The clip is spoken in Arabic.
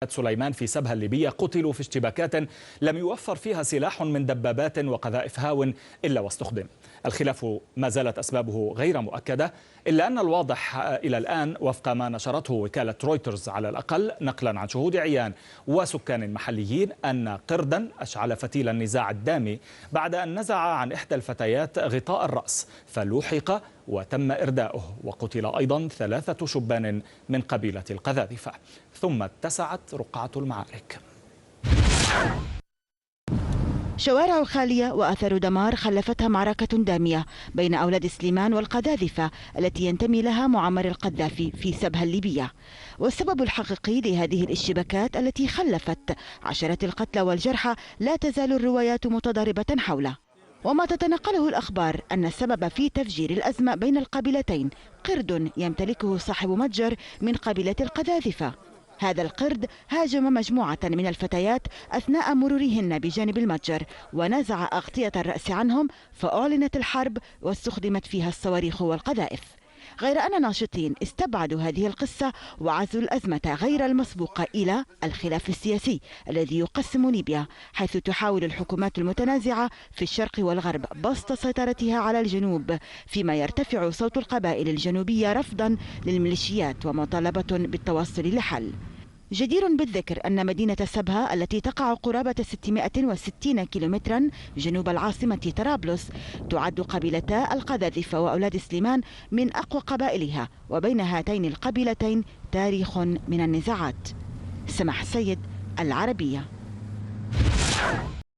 سليمان في سبها الليبية قتلوا في اشتباكات لم يوفر فيها سلاح من دبابات وقذائف هاو إلا واستخدم. الخلاف ما زالت أسبابه غير مؤكدة، إلا أن الواضح إلى الآن وفق ما نشرته وكالة رويترز على الأقل نقلا عن شهود عيان وسكان محليين أن قردا أشعل فتيل النزاع الدامي بعد أن نزع عن إحدى الفتيات غطاء الرأس فلوحق وتم إرداؤه، وقتل أيضا 3 شبان من قبيلة القذاذفة، ثم اتسعت رقعة المعارك. شوارع خالية وأثر دمار خلفتها معركة دامية بين أولاد سليمان والقذاذفة التي ينتمي لها معمر القذافي في سبها الليبية. والسبب الحقيقي لهذه الاشتباكات التي خلفت عشرات القتلى والجرحى لا تزال الروايات متضاربة حوله. وما تتنقله الأخبار أن السبب في تفجير الأزمة بين القبيلتين قرد يمتلكه صاحب متجر من قبيلة القذاذفة. هذا القرد هاجم مجموعة من الفتيات أثناء مرورهن بجانب المتجر ونزع أغطية الرأس عنهم، فأعلنت الحرب واستخدمت فيها الصواريخ والقذائف. غير أن ناشطين استبعدوا هذه القصة وعزوا الأزمة غير المسبوقة إلى الخلاف السياسي الذي يقسم ليبيا، حيث تحاول الحكومات المتنازعة في الشرق والغرب بسط سيطرتها على الجنوب، فيما يرتفع صوت القبائل الجنوبية رفضا للميليشيات ومطالبة بالتوصل لحل. جدير بالذكر أن مدينة سبها التي تقع قرابة 660 كيلومترا جنوب العاصمة طرابلس تعد قبيلتا القذاذفة وأولاد سليمان من أقوى قبائلها، وبين هاتين القبيلتين تاريخ من النزاعات. سمح السيد، العربية.